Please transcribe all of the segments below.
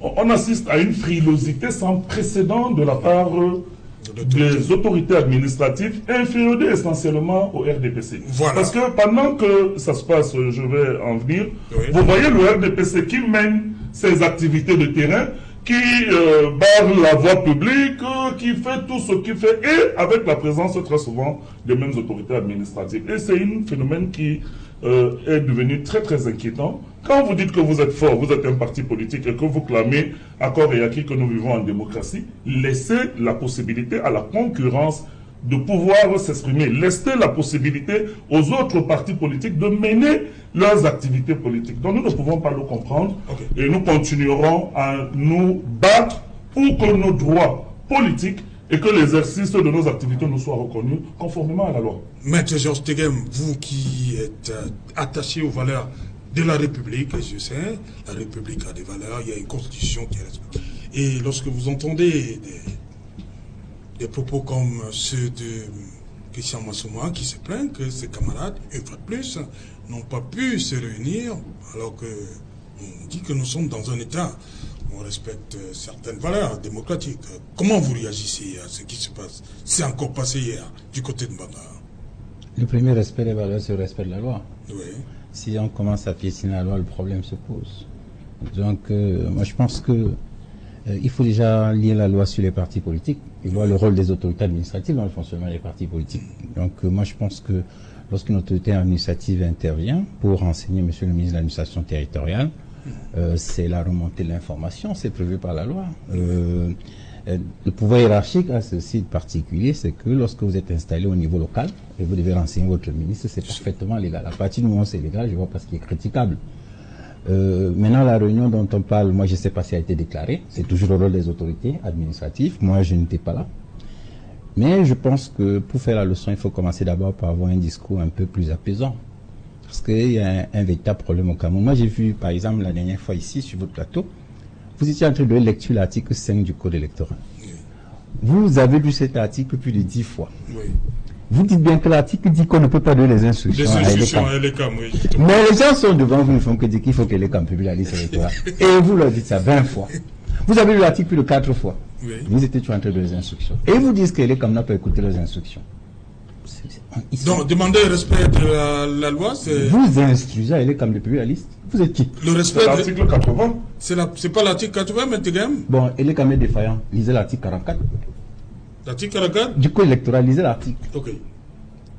on assiste à une frilosité sans précédent de la part des autorités administratives inféodées essentiellement au RDPC. Voilà. Parce que pendant que ça se passe, je vais en venir, vous voyez le RDPC qui mène ses activités de terrain, qui barre la voie publique, qui fait tout ce qu'il fait, et avec la présence très souvent des mêmes autorités administratives. Et c'est un phénomène qui est devenu très très inquiétant. Quand vous dites que vous êtes fort, vous êtes un parti politique et que vous clamez à corps et à cri que nous vivons en démocratie, laissez la possibilité à la concurrence de pouvoir s'exprimer. Laissez la possibilité aux autres partis politiques de mener leurs activités politiques. Donc nous ne pouvons pas le comprendre et nous continuerons à nous battre pour que nos droits politiques et que l'exercice de nos activités nous soit reconnu conformément à la loi. Maître Georges Teghem, vous qui êtes attaché aux valeurs de la République, je sais, la République a des valeurs, il y a une constitution qui est respectée. Et lorsque vous entendez des propos comme ceux de Christian Massouma qui se plaint que ses camarades, une fois de plus, n'ont pas pu se réunir alors qu'on dit que nous sommes dans un État où on respecte certaines valeurs démocratiques. Comment vous réagissez à ce qui se passe? C'est encore passé hier du côté de Mbaba. Le premier respect des valeurs, c'est le respect de la loi. Oui. Si on commence à piétiner la loi, le problème se pose. Donc, moi je pense que il faut déjà lier la loi sur les partis politiques et voir le rôle des autorités administratives dans le fonctionnement des partis politiques. Donc, moi je pense que lorsqu'une autorité administrative intervient pour renseigner monsieur le ministre de l'administration territoriale, c'est la remontée de l'information, c'est prévu par la loi. Le pouvoir hiérarchique a ceci de particulier, c'est que lorsque vous êtes installé au niveau local et vous devez renseigner votre ministre, c'est parfaitement légal. À partir du moment où c'est légal, je ne vois pas ce qui est critiquable. Maintenant, la réunion dont on parle, moi je ne sais pas si elle a été déclarée, c'est toujours le rôle des autorités administratives, moi je n'étais pas là. Mais je pense que pour faire la leçon, il faut commencer d'abord par avoir un discours un peu plus apaisant. Parce qu'il y a un véritable problème au Cameroun. Moi j'ai vu par exemple la dernière fois ici sur votre plateau, vous étiez en train de lecture l'article 5 du Code électoral. Oui. Vous avez lu cet article plus de 10 fois. Oui. Vous dites bien que l'article dit qu'on ne peut pas donner les instructions à Elecam. Oui, mais les gens sont devant vous, ne font que dire qu'il faut que Elecam publie la liste électorale. Et vous leur dites ça 20 fois. Vous avez lu l'article plus de 4 fois. Oui. Vous étiez toujours en train de donner les instructions. Et vous dites que Elecam n'a pas écouté les instructions. Donc, demander le respect de la loi, c'est... Vous instruisez à Elecam de publier la liste. Vous êtes qui? Le respect de l'article 80. C'est pas l'article 80, mais Teghem. Bon, Elecam est défaillant. Lisez l'article 44. L'article 44? Du code électoral, lisez l'article. Ok.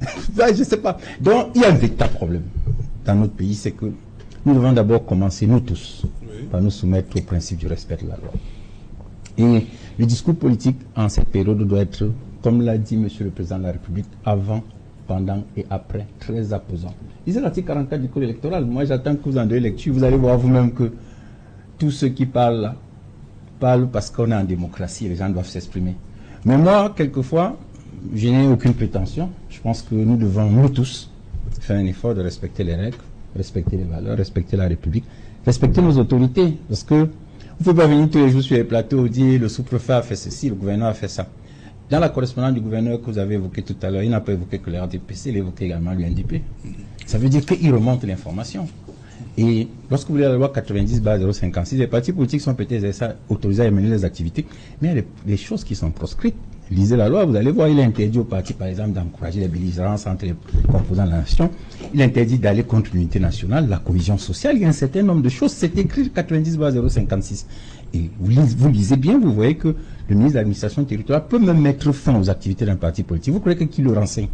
Je sais pas. Donc, il y a un véritable problème dans notre pays, c'est que nous devons d'abord commencer, nous tous, par nous soumettre au principe du respect de la loi. Et le discours politique en cette période doit être, comme l'a dit Monsieur le Président de la République, avant, pendant et après, très apaisant. Lisez l'article 44 du Code électoral. Moi, j'attends que vous en donniez lecture. Vous allez voir vous-même que tous ceux qui parlent là, parlent parce qu'on est en démocratie et les gens doivent s'exprimer. Mais moi, quelquefois, je n'ai aucune prétention. Je pense que nous devons, nous tous, faire un effort de respecter les règles, respecter les valeurs, respecter la République, respecter nos autorités. Parce que vous ne pouvez pas venir tous les jours sur les plateaux et dire le sous-préfet a fait ceci, le gouverneur a fait ça. Dans la correspondance du gouverneur que vous avez évoqué tout à l'heure, il n'a pas évoqué que le RDPC, il évoqué également l'UNDP. Ça veut dire qu'il remonte l'information. Et lorsque vous voulez la loi 90/056, les partis politiques sont peut-être autorisés à mener les activités, mais il y a des choses qui sont proscrites. Lisez la loi, vous allez voir, il est interdit aux partis, par exemple, d'encourager les belligérances entre les composants de la nation. Il est interdit d'aller contre l'unité nationale, la cohésion sociale. Il y a un certain nombre de choses. C'est écrit 90/056. Et vous lisez bien, vous voyez que le ministre de l'administration territoriale peut même mettre fin aux activités d'un parti politique. Vous croyez que qui le renseigne?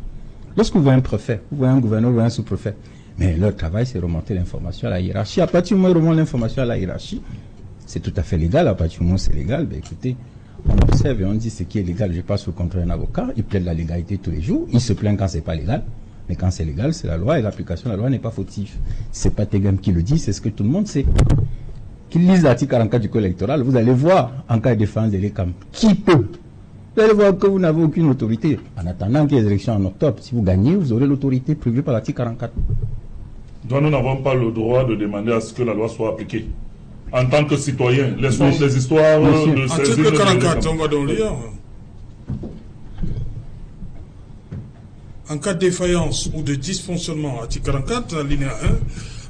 Lorsque vous voyez un préfet, vous voyez un gouverneur, vous voyez un sous-préfet, mais leur travail, c'est remonter l'information à la hiérarchie. À partir du moment où ils remontent l'information à la hiérarchie, c'est tout à fait légal. À partir du moment où c'est légal, ben écoutez, on observe et on dit ce qui est légal. Je passe au contre un avocat, il plaide la légalité tous les jours, il se plaint quand c'est pas légal. Mais quand c'est légal, c'est la loi et l'application de la loi n'est pas fautive. C'est pas Teghem qui le dit, c'est ce que tout le monde sait. Qu'il lise l'article 44 du code électoral, vous allez voir en cas de défense de l'ECAM. Qui peut? Vous allez voir que vous n'avez aucune autorité. En attendant qu'il y ait les élections en octobre, si vous gagnez, vous aurez l'autorité prévue par l'article 44. Donc nous n'avons pas le droit de demander à ce que la loi soit appliquée. En tant que citoyen, laissons des histoires de ces... Article 44, on va donc lire. En cas de défaillance ou de dysfonctionnement, article 44, alinéa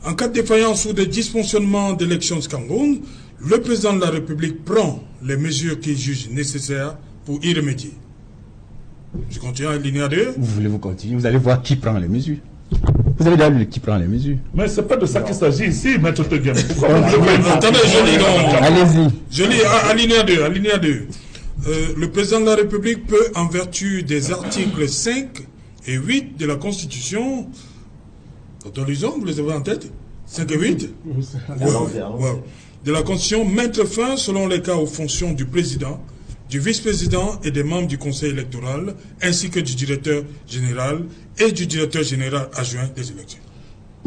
1, en cas de défaillance ou de dysfonctionnement d'élections du Cameroun, Le président de la République prend les mesures qu'il juge nécessaires pour y remédier. Je continue à l'alinéa 2. Vous continuer, vous allez voir qui prend les mesures. Vous avez d'ailleurs qui prend les mesures. Mais c'est pas de ça qu'il s'agit ici, Maître Tegem. Attendez, je lis donc. Allez-y. Je lis alinéa 2. Le président de la République peut, en vertu des articles 5 et 8 de la Constitution, vous les avez en tête? 5 et 8 de la Constitution, mettre fin, selon les cas, aux fonctions du président, du vice-président et des membres du conseil électoral, ainsi que du directeur général et du directeur général adjoint des élections.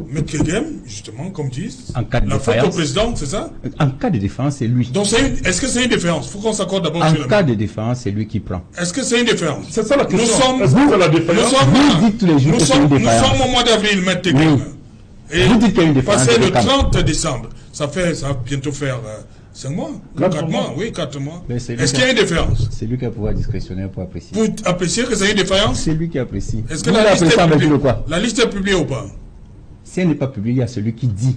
Maître Kegem, justement, comme disent, la faute au président, c'est ça? En cas de défense, c'est lui. Donc, est-ce que c'est une différence? Il faut qu'on s'accorde d'abord sur le. En cas de défense, c'est lui qui prend. Est-ce que c'est une différence? C'est ça la question. Nous sommes au mois d'avril, Maître Kegem. Oui. Et vous dites qu'il y a une différence. Passé le 30 décembre, ça va bientôt faire 5 mois, 4 mois, oui, 4 mois. Est-ce qu'il y a une différence? C'est lui qui a le pouvoir discrétionnaire pour apprécier. Vous appréciez que c'est une différence? C'est lui qui apprécie. Est-ce que la liste est publiée ou pas? Si elle n'est pas publiée, il y a celui qui dit.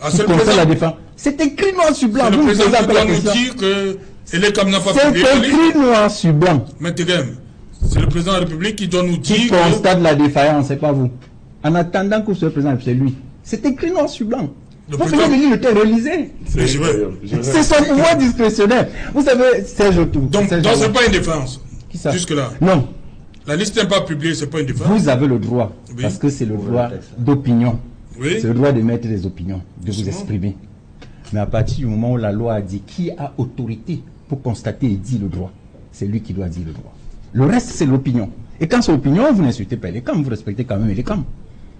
C'est le président la défense. C'est écrit noir sur blanc. C'est le président qui doit nous dire que Elekam n'a pas publié. C'est écrit noir sur blanc. C'est le président de la République qui doit nous dire qui constate la défaillance, c'est pas vous. En attendant que vous soyez président, c'est lui. C'est écrit noir sur blanc. Vous pouvez venir le temps réaliser. C'est son pouvoir discrétionnaire. Vous savez, Serge Autou. Donc, c'est pas une défense. Qui ça? Jusque-là. Non. La liste n'est pas publiée, c'est pas une défense. Vous avez le droit, parce que c'est le droit d'opinion. Oui. C'est le droit de mettre des opinions, de vous exprimer. Mais à partir du moment où la loi a dit qui a autorité pour constater et dire le droit, c'est lui qui doit dire le droit. Le reste, c'est l'opinion. Et quand c'est l'opinion, vous n'insultez pas les camps, vous respectez quand même les camps.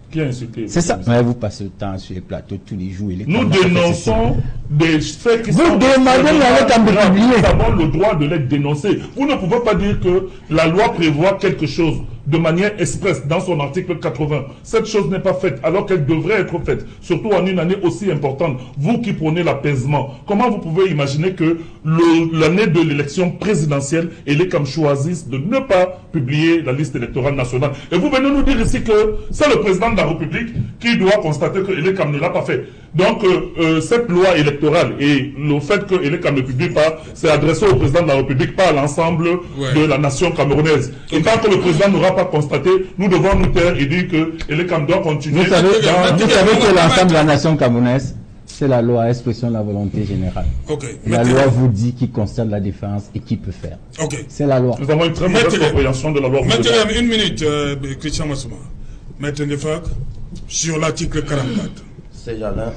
Qui a insulté? C'est ça. Mais vous passez le temps sur les plateaux tous les jours. Nous dénonçons des faits qui sont... Vous demandez à l'État de publier. Nous avons le droit de les dénoncer. Vous ne pouvez pas dire que la loi prévoit quelque chose de manière expresse dans son article 80. Cette chose n'est pas faite alors qu'elle devrait être faite, surtout en une année aussi importante. Vous qui prenez l'apaisement, comment vous pouvez imaginer que l'année de l'élection présidentielle, Elekam choisisse de ne pas publier la liste électorale nationale? Et vous venez nous dire ici que c'est le président de la République qui doit constater que Elekam ne l'a pas fait. Donc, cette loi électorale et le fait que Elekam ne publie pas, c'est adressé au président de la République, pas à l'ensemble de la nation camerounaise. Et tant que le président n'aura pas constaté, nous devons nous taire et dire que Elekam doit continuer. Vous savez que l'ensemble de la nation camerounaise, c'est la loi, expression de la volonté générale. La loi vous dit qui constate la défense et qui peut faire. C'est la loi. Nous avons une très mauvaise compréhension de la loi. Maintenant, une minute, Christian Massouma. Maître Ndefak, sur l'article 44. Ces gens-là,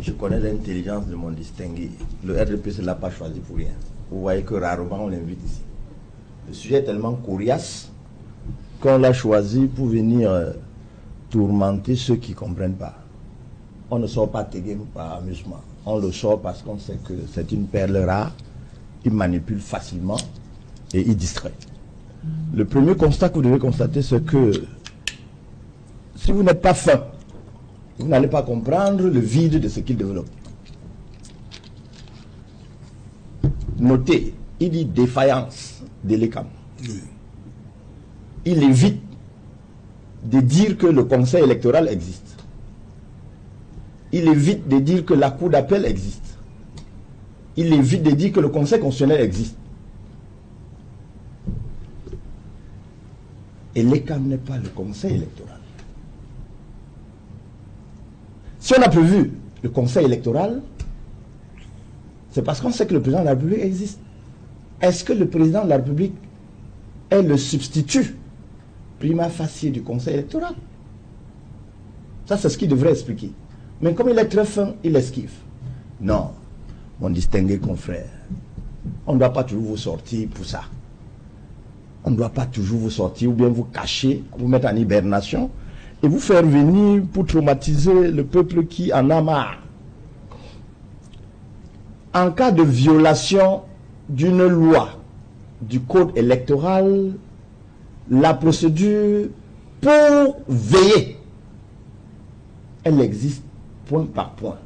je connais l'intelligence de mon distingué. Le RDP ne l'a pas choisi pour rien. Vous voyez que rarement on l'invite ici. Le sujet est tellement coriace qu'on l'a choisi pour venir tourmenter ceux qui ne comprennent pas. On ne sort pas Tegem par amusement. On le sort parce qu'on sait que c'est une perle rare. Il manipule facilement et il distrait. Le premier constat que vous devez constater, c'est que si vous n'êtes pas fin, vous n'allez pas comprendre le vide de ce qu'il développe. Notez, il dit défaillance d'Elekam. Il évite de dire que le conseil électoral existe. Il évite de dire que la cour d'appel existe. Il évite de dire que le conseil constitutionnel existe. Elekam n'est pas le conseil électoral. Si on a prévu le conseil électoral, c'est parce qu'on sait que le président de la République existe. Est-ce que le président de la République est le substitut prima facie du conseil électoral? Ça, c'est ce qu'il devrait expliquer. Mais comme il est très fin, il esquive. Non, mon distingué confrère, on ne doit pas toujours vous sortir pour ça. On ne doit pas toujours vous sortir ou bien vous cacher, vous mettre en hibernation et vous faire venir pour traumatiser le peuple qui en a marre. En cas de violation d'une loi du code électoral, la procédure pour veiller, elle existe point par point.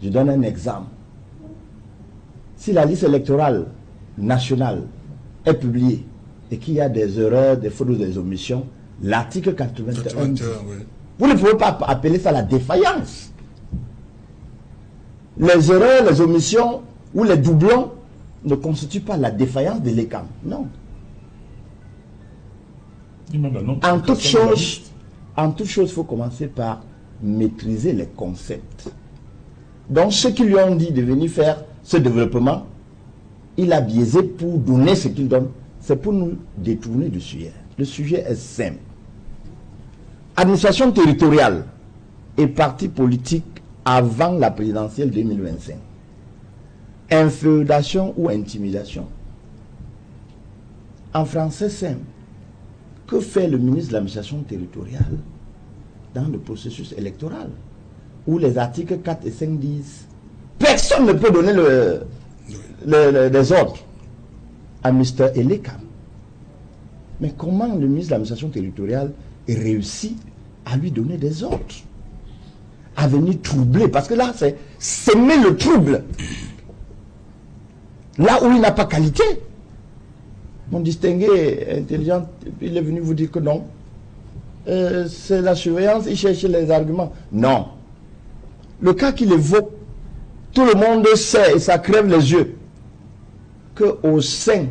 Je donne un exemple. Si la liste électorale nationale est publiée et qu'il y a des erreurs, des fautes ou des omissions, l'article 81, vous ne pouvez pas appeler ça la défaillance. les erreurs, les omissions ou les doublons ne constituent pas la défaillance de l'ECAM. Non. En toute chose, il faut commencer par maîtriser les concepts. Donc, ceux qui lui ont dit de venir faire ce développement, il a biaisé pour donner ce qu'il donne. C'est pour nous détourner du sujet. Le sujet est simple. Administration territoriale et parti politique avant la présidentielle 2025. Inféodation ou intimidation. En français simple, que fait le ministre de l'administration territoriale dans le processus électoral où les articles 4 et 5 disent personne ne peut donner les ordres à Mr. Elekam. Mais comment le ministre de l'administration territoriale réussit à lui donner des ordres, à venir troubler, parce que là c'est semer le trouble là où il n'a pas qualité. Mon distingué intelligent, il est venu vous dire que non, c'est la surveillance, il cherche les arguments. Non. Le cas qu'il évoque, tout le monde sait, et ça crève les yeux, qu'au sein